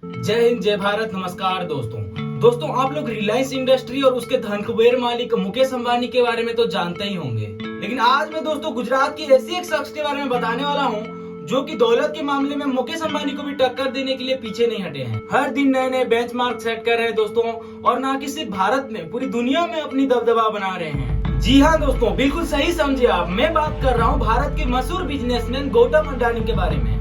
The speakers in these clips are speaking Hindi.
जय हिंद, जय भारत, नमस्कार दोस्तों आप लोग रिलायंस इंडस्ट्री और उसके धन कुबेर मालिक मुकेश अंबानी के बारे में तो जानते ही होंगे। लेकिन आज मैं दोस्तों गुजरात की ऐसी एक शख्स के बारे में बताने वाला हूँ जो कि दौलत के मामले में मुकेश अंबानी को भी टक्कर देने के लिए पीछे नहीं हटे हैं। हर दिन नए नए बेंचमार्क सेट कर रहे हैं दोस्तों, और ना कि सिर्फ भारत में, पूरी दुनिया में अपनी दबदबा बना रहे हैं। जी हाँ दोस्तों, बिल्कुल सही समझे आप। मैं बात कर रहा हूँ भारत के मशहूर बिजनेसमैन गौतम अडानी के बारे में,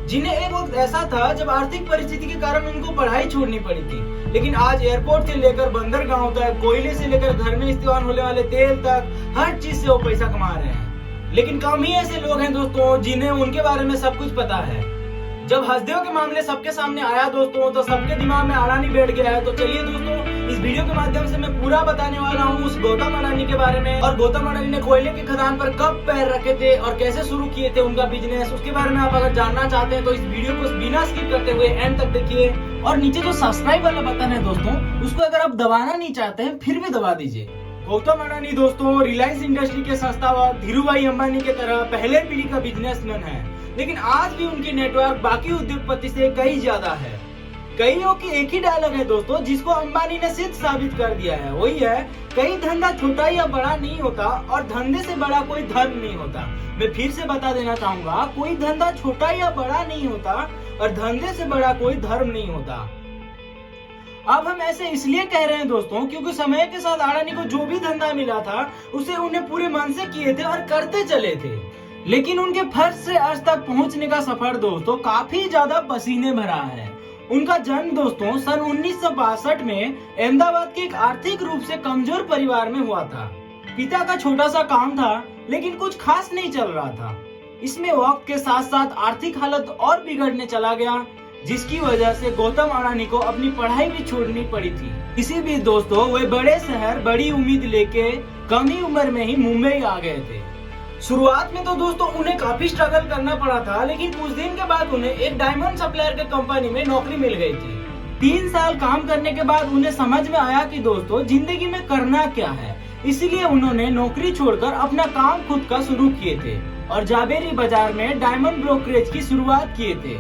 जिन्हें एक वक्त ऐसा था जब आर्थिक परिस्थिति के कारण उनको पढ़ाई छोड़नी पड़ी थी, लेकिन आज एयरपोर्ट से लेकर बंदरगांव तक, कोयले से लेकर घर में इस्तेमाल होने वाले तेल तक, हर चीज से वो पैसा कमा रहे हैं। लेकिन कम ही ऐसे लोग हैं दोस्तों जिन्हें उनके बारे में सब कुछ पता है। जब हसदेव के मामले सबके सामने आया दोस्तों, तो सबके दिमाग में अडानी बैठ गया है। तो चलिए दोस्तों, इस वीडियो के माध्यम से मैं पूरा बताने वाला हूँ उस गौतम अडानी के बारे में, और गौतम अडानी ने कोयले के खदान पर कब पैर रखे थे और कैसे शुरू किए थे उनका बिजनेस, उसके बारे में आप अगर जानना चाहते हैं तो इस वीडियो को बिना स्किप करते हुए एंड तक देखिए। और नीचे जो सब्सक्राइब वाला बटन है दोस्तों, उसको अगर आप दबाना नहीं चाहते हैं फिर भी दबा दीजिए। गौतम अडानी दोस्तों रिलायंस इंडस्ट्री के संस्थापक धीरूभाई अंबानी के तरह पहले पीढ़ी का बिजनेसमैन है, लेकिन आज भी उनके नेटवर्क बाकी उद्योगपति से कहीं ज्यादा है। कईयों की एक ही डायलॉग है दोस्तों, जिसको अंबानी ने सिद्ध साबित कर दिया है। वही है, कहीं धंधा छोटा या बड़ा नहीं होता और धंधे से बड़ा कोई धर्म नहीं होता। मैं फिर से बता देना चाहूंगा, कोई धंधा छोटा या बड़ा नहीं होता और धंधे से बड़ा कोई धर्म नहीं होता। अब हम ऐसे इसलिए कह रहे हैं दोस्तों, क्योंकि समय के साथ अडानी को जो भी धंधा मिला था उसे उन्हें पूरे मन से किए थे और करते चले थे। लेकिन उनके फर्श से आज तक पहुंचने का सफर दोस्तों काफी ज्यादा पसीने भरा है। उनका जन्म दोस्तों सन 1962 में अहमदाबाद के एक आर्थिक रूप से कमजोर परिवार में हुआ था। पिता का छोटा सा काम था, लेकिन कुछ खास नहीं चल रहा था। इसमें वक्त के साथ साथ आर्थिक हालत और बिगड़ने चला गया, जिसकी वजह से गौतम अडानी को अपनी पढ़ाई भी छोड़नी पड़ी थी। इसी बीच दोस्तों वे बड़े शहर बड़ी उम्मीद लेके कम ही उम्र में ही मुंबई आ गए थे। शुरुआत में तो दोस्तों उन्हें काफी स्ट्रगल करना पड़ा था, लेकिन कुछ दिन के बाद उन्हें एक डायमंड सप्लायर के कंपनी में नौकरी मिल गई थी। 3 साल काम करने के बाद उन्हें समझ में आया कि दोस्तों जिंदगी में करना क्या है। इसीलिए उन्होंने नौकरी छोड़कर अपना काम खुद का शुरू किए थे और जावेरी बाजार में डायमंड ब्रोकरेज की शुरुआत किए थे।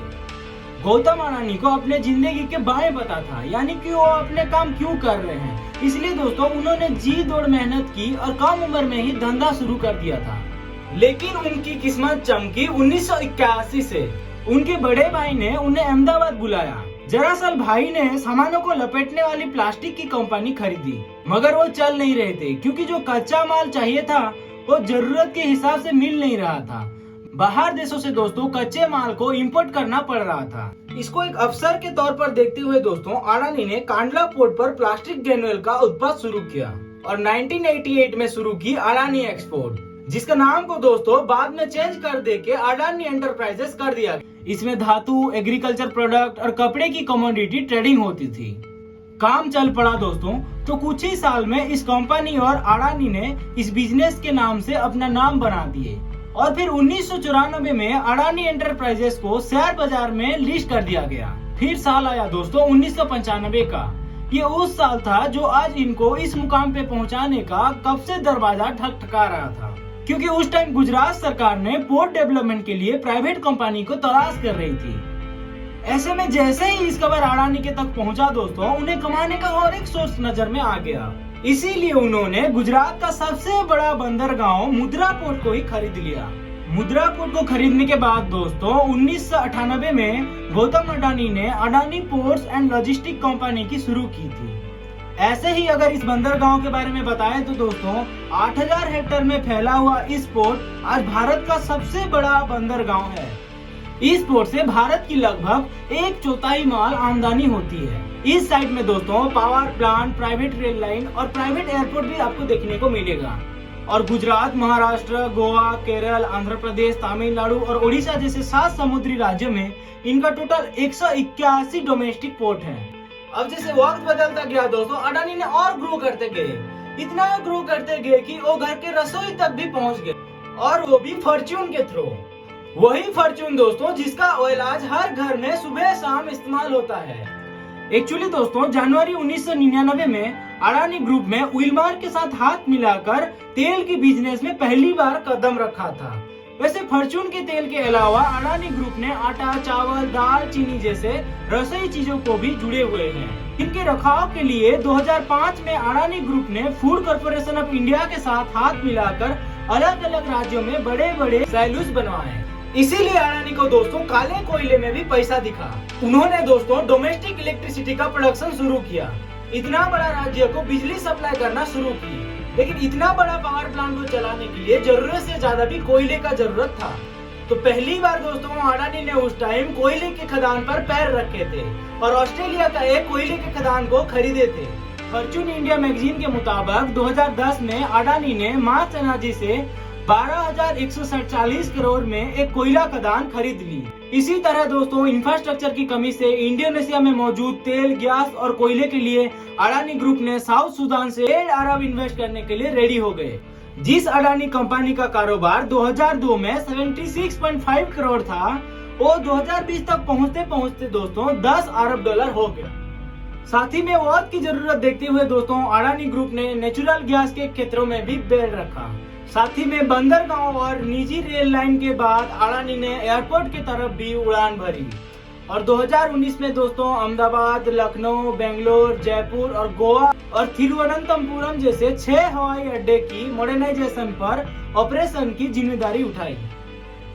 गौतम अडानी को अपने जिंदगी के बारे पता था, यानी कि वो अपने काम क्यों कर रहे हैं। इसलिए दोस्तों उन्होंने जी तोड़ मेहनत की और कम उम्र में ही धंधा शुरू कर दिया था। लेकिन उनकी किस्मत चमकी 1981 से। उनके बड़े भाई ने उन्हें अहमदाबाद बुलाया। दरअसल भाई ने सामानों को लपेटने वाली प्लास्टिक की कंपनी खरीदी, मगर वो चल नहीं रहे थे, क्योंकि जो कच्चा माल चाहिए था वो जरूरत के हिसाब से मिल नहीं रहा था। बाहर देशों से दोस्तों कच्चे माल को इंपोर्ट करना पड़ रहा था। इसको एक अवसर के तौर पर देखते हुए दोस्तों अडानी ने कांडला पोर्ट पर प्लास्टिक ग्रेन्युल का उत्पादन शुरू किया और 1988 में शुरू की अडानी एक्सपोर्ट, जिसका नाम को दोस्तों बाद में चेंज कर देके अडानी एंटरप्राइजेस कर दिया। इसमें धातु, एग्रीकल्चर प्रोडक्ट और कपड़े की कमोडिटी ट्रेडिंग होती थी। काम चल पड़ा दोस्तों, तो कुछ ही साल में इस कंपनी और अडानी ने इस बिजनेस के नाम से अपना नाम बना दिए। और फिर 1994 में अडानी एंटरप्राइजेस को शेयर बाजार में लिस्ट कर दिया गया। फिर साल आया दोस्तों 1995 का। ये उस साल था जो आज इनको इस मुकाम पे पहुंचाने का कब से दरवाजा ठकठका रहा था, क्योंकि उस टाइम गुजरात सरकार ने पोर्ट डेवलपमेंट के लिए प्राइवेट कंपनी को तलाश कर रही थी। ऐसे में जैसे ही इस खबर अडानी के तक पहुंचा दोस्तों, उन्हें कमाने का और एक सोर्स नजर में आ गया। इसीलिए उन्होंने गुजरात का सबसे बड़ा बंदरगांव मुद्रा पोर्ट को ही खरीद लिया। मुद्रा पोर्ट को खरीदने के बाद दोस्तों 1998 में गौतम अडानी ने Adani ports and logistic company की शुरू की थी। ऐसे ही अगर इस बंदरगांव के बारे में बताएं तो दोस्तों 8000 हेक्टेयर में फैला हुआ इस पोर्ट आज भारत का सबसे बड़ा बंदरगांव है। इस पोर्ट से भारत की लगभग 1/4 माल आमदनी होती है। इस साइड में दोस्तों power plant, private rail line और प्राइवेट एयरपोर्ट भी आपको देखने को मिलेगा। और गुजरात, महाराष्ट्र, गोवा, केरल, आंध्र प्रदेश, तमिलनाडु और ओडिशा जैसे 7 समुद्री राज्यों में इनका टोटल 181 डोमेस्टिक पोर्ट है। अब जैसे वक्त बदलता गया दोस्तों, अडानी ने और ग्रो करते गए, इतना ग्रो करते गए कि वो घर के रसोई तक भी पहुंच गए, और वो भी फॉर्च्यून के थ्रू। वही फॉर्च्यून दोस्तों जिसका ऑयल आज हर घर में सुबह शाम इस्तेमाल होता है। एक्चुअली दोस्तों जनवरी 1999 में अडानी ग्रुप में विलमार के साथ हाथ मिलाकर तेल की बिजनेस में पहली बार कदम रखा था। वैसे फॉर्च्यून के तेल के अलावा अडानी ग्रुप ने आटा, चावल, दाल, चीनी जैसे रसोई चीजों को भी जुड़े हुए हैं। इनके रखाव के लिए 2005 में अडानी ग्रुप ने फूड कॉर्पोरेशन ऑफ इंडिया के साथ हाथ मिलाकर अलग अलग राज्यों में बड़े बड़े सैलूस बनवाए। इसीलिए अडानी को दोस्तों काले कोयले में भी पैसा दिखा। उन्होंने दोस्तों डोमेस्टिक इलेक्ट्रिसिटी का प्रोडक्शन शुरू किया, इतना बड़ा राज्य को बिजली सप्लाई करना शुरू की। लेकिन इतना बड़ा पावर प्लांट को चलाने के लिए जरूरत से ज्यादा भी कोयले का जरूरत था। तो पहली बार दोस्तों अडानी ने उस टाइम कोयले के खदान पर पैर रखे थे और ऑस्ट्रेलिया का एक कोयले के खदान को खरीदे थे। फॉर्च्यून इंडिया मैगजीन के मुताबिक 2010 में अडानी ने मार्च एनर्जी से 12,147 करोड़ में एक कोयला खदान खरीद ली। इसी तरह दोस्तों इंफ्रास्ट्रक्चर की कमी से इंडोनेशिया में मौजूद तेल, गैस और कोयले के लिए अडानी ग्रुप ने साउथ सुडान से 1 अरब इन्वेस्ट करने के लिए रेडी हो गए। जिस अडानी कंपनी का कारोबार 2002 में 76.5 करोड़ था, वो 2020 तक पहुंचते पहुंचते दोस्तों 10 अरब डॉलर हो गया। साथ ही में वक्त की जरूरत देखते हुए दोस्तों अडानी ग्रुप ने नेचुरल गैस के क्षेत्रों में भी पैर रखा। साथ ही में बंदरगांव और निजी रेल लाइन के बाद अडानी ने एयरपोर्ट की तरफ भी उड़ान भरी। और 2019 में दोस्तों अहमदाबाद, लखनऊ, बेंगलोर, जयपुर और गोवा और तिरुवनंतपुरम जैसे 6 हवाई अड्डे की मॉडर्नाइजेशन पर ऑपरेशन की जिम्मेदारी उठाई।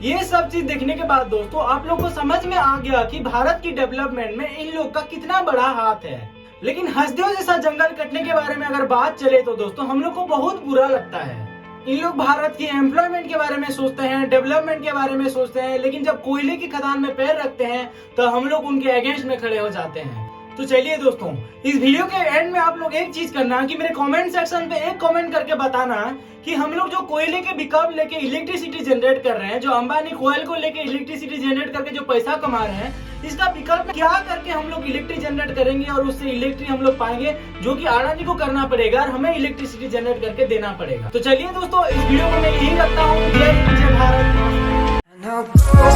ये सब चीज देखने के बाद दोस्तों आप लोग को समझ में आ गया कि भारत की डेवलपमेंट में इन लोग का कितना बड़ा हाथ है। लेकिन हंसदेव जैसा जंगल कटने के बारे में अगर बात चले तो दोस्तों हम लोग को बहुत बुरा लगता है। इन लोग भारत की एम्प्लॉयमेंट के बारे में सोचते हैं, डेवलपमेंट के बारे में सोचते हैं, लेकिन जब कोयले की खदान में पैर रखते हैं तो हम लोग उनके अगेंस्ट में खड़े हो जाते हैं। तो चलिए दोस्तों, इस वीडियो के एंड में आप लोग एक चीज करना कि मेरे कमेंट सेक्शन पे एक कमेंट करके बताना कि हम लोग जो कोयले के विकल्प लेके इलेक्ट्रिसिटी जनरेट कर रहे हैं, जो अंबानी कोयल को लेके इलेक्ट्रिसिटी जनरेट करके जो पैसा कमा रहे हैं, इसका विकल्प क्या करके हम लोग इलेक्ट्रिक जनरेट करेंगे और उससे इलेक्ट्रिक हम लोग पाएंगे, जो कि अडानी को करना पड़ेगा और हमें इलेक्ट्रिसिटी जनरेट करके देना पड़ेगा। तो चलिए दोस्तों, इस वीडियो को मैं यही रखता हूँ। जय हिंद, जय भारत।